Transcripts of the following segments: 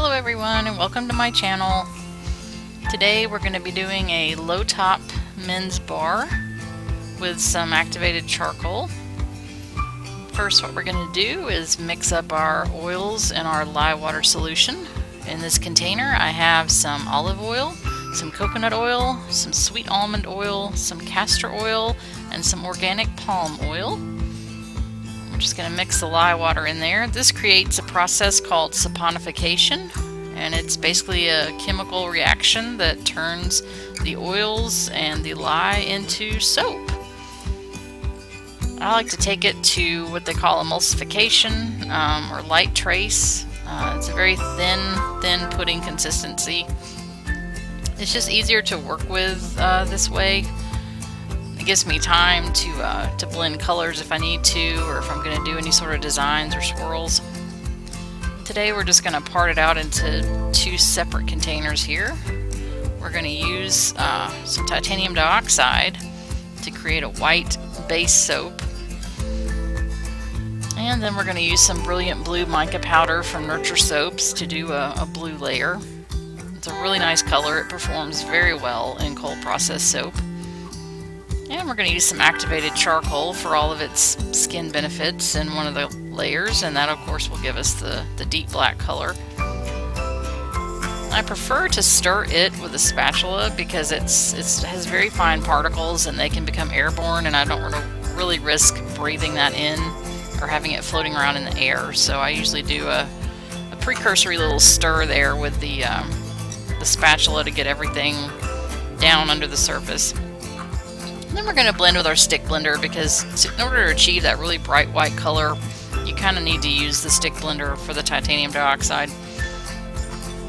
Hello everyone and welcome to my channel. Today we're going to be doing a low top men's bar with some activated charcoal. First, what we're going to do is mix up our oils and our lye water solution. In this container I have some olive oil, some coconut oil, some sweet almond oil, some castor oil, and some organic palm oil. I'm just going to mix the lye water in there. This creates a process called saponification, and it's basically a chemical reaction that turns the oils and the lye into soap. I like to take it to what they call emulsification or light trace. It's a very thin pudding consistency. It's just easier to work with this way. It gives me time to blend colors if I need to, or if I'm going to do any sort of designs or swirls. Today we're just going to part it out into two separate containers here. We're going to use some titanium dioxide to create a white base soap. And then we're going to use some brilliant blue mica powder from Nurture Soaps to do a blue layer. It's a really nice color. It performs very well in cold processed soap. And we're going to use some activated charcoal for all of its skin benefits in one of the layers, and that of course will give us the deep black color. I prefer to stir it with a spatula because it has very fine particles and they can become airborne, and I don't want to really risk breathing that in or having it floating around in the air. So I usually do a precursory little stir there with the spatula to get everything down under the surface. And then we're going to blend with our stick blender, because in order to achieve that really bright white color, you kind of need to use the stick blender for the titanium dioxide.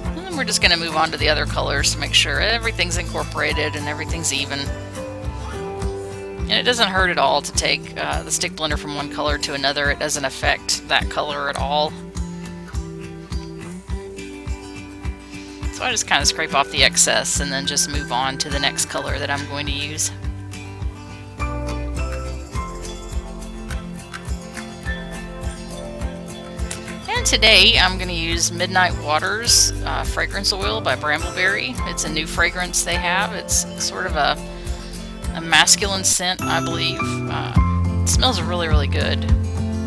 And then we're just going to move on to the other colors to make sure everything's incorporated and everything's even. And it doesn't hurt at all to take the stick blender from one color to another. It doesn't affect that color at all. So I just kind of scrape off the excess and then just move on to the next color that I'm going to use. And today I'm going to use Midnight Waters fragrance oil by Brambleberry. It's a new fragrance they have. It's sort of a masculine scent, I believe. It smells really good.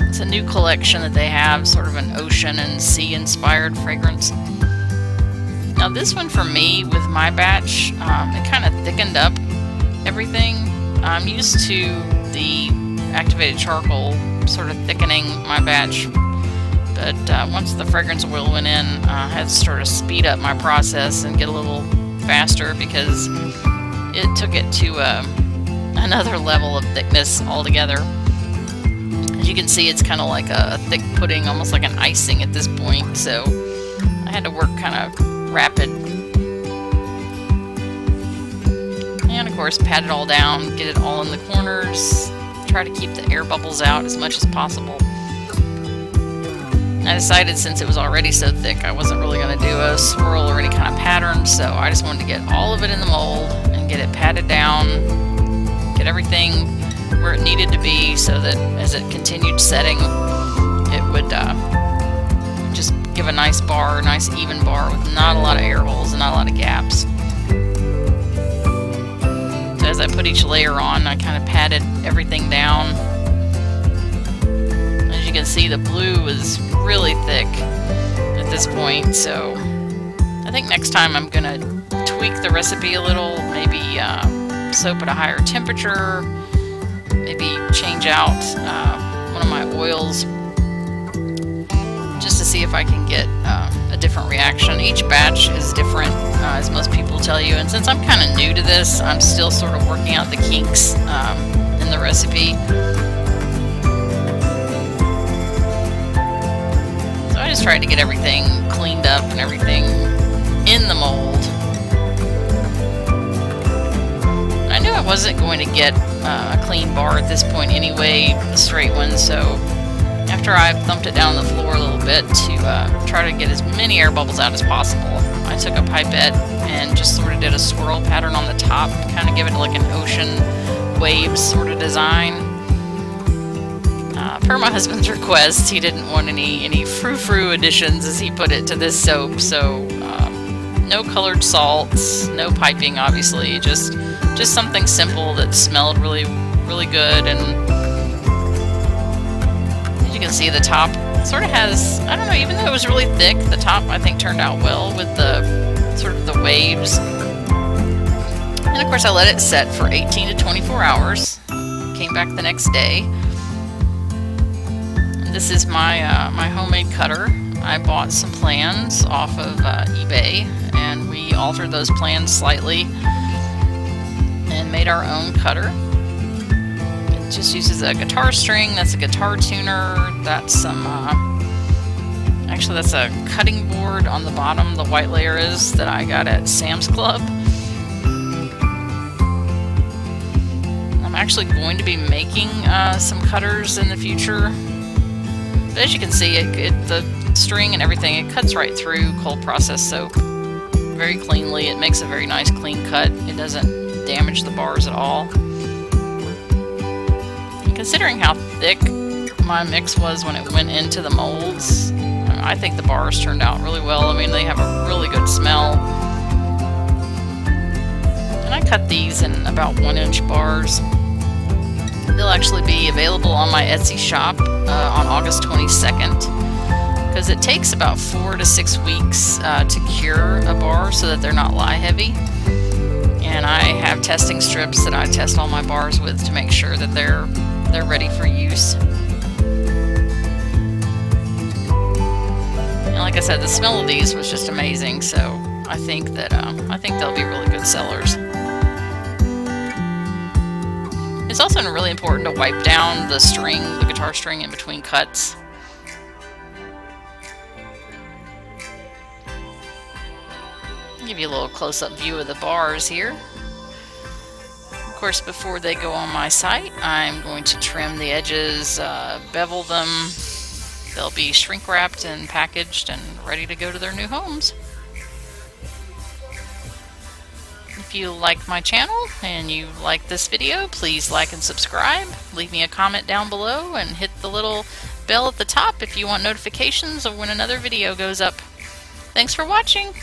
It's a new collection that they have, sort of an ocean and sea inspired fragrance. Now this one for me, with my batch, it kind of thickened up everything. I'm used to the activated charcoal sort of thickening my batch, but once the fragrance oil went in, I had to sort of speed up my process and get a little faster, because it took it to another level of thickness altogether. As you can see, it's kind of like a thick pudding, almost like an icing at this point, so I had to work kind of rapid. And of course, pat it all down, get it all in the corners, try to keep the air bubbles out as much as possible. I decided, since it was already so thick, I wasn't really going to do a swirl or any kind of pattern, so I just wanted to get all of it in the mold and get it patted down, get everything where it needed to be, so that as it continued setting, it would just give a nice bar, a nice even bar with not a lot of air holes and not a lot of gaps. So as I put each layer on, I kind of patted everything down. As you can see, the blue is really thick at this point, so I think next time I'm going to tweak the recipe a little, maybe soap at a higher temperature, maybe change out one of my oils, just to see if I can get a different reaction. Each batch is different, as most people tell you, and since I'm kind of new to this, I'm still sort of working out the kinks in the recipe. So I just tried to get everything cleaned up and everything in the mold. I knew I wasn't going to get a clean bar at this point anyway, a straight one, so after I thumped it down on the floor a little bit to try to get as many air bubbles out as possible, I took a pipette and just sort of did a swirl pattern on the top, kind of give it like an ocean waves sort of design. per my husband's request, he didn't want any frou-frou additions, as he put it, to this soap. So no colored salts, no piping, obviously, just something simple that smelled really good. And as you can see, the top sort of has, I don't know, even though it was really thick, the top I think turned out well with the sort of the waves. And of course I let it set for 18 to 24 hours. Came back the next day. And this is my my homemade cutter. I bought some plans off of eBay, and we altered those plans slightly and made our own cutter. It just uses a guitar string. That's a guitar tuner. That's some actually that's a cutting board on the bottom, the white layer is, that I got at Sam's Club. I'm actually going to be making some cutters in the future. But as you can see, the string and everything, it cuts right through cold processed soap very cleanly. It makes a very nice clean cut. It doesn't damage the bars at all. And considering how thick my mix was when it went into the molds, I think the bars turned out really well. I mean, they have a really good smell. And I cut these in about 1-inch bars. They'll actually be available on my Etsy shop on August 22nd, because it takes about 4 to 6 weeks to cure a bar so that they're not lie heavy. And I have testing strips that I test all my bars with to make sure that they're ready for use. And like I said, the smell of these was just amazing, so I think that they'll be really good sellers. It's also really important to wipe down the string, the guitar string, in between cuts. I'll give you a little close-up view of the bars here. Of course, before they go on my site, I'm going to trim the edges, bevel them. They'll be shrink wrapped and packaged and ready to go to their new homes. If you like my channel and you like this video, please like and subscribe. Leave me a comment down below and hit the little bell at the top if you want notifications of when another video goes up. Thanks for watching!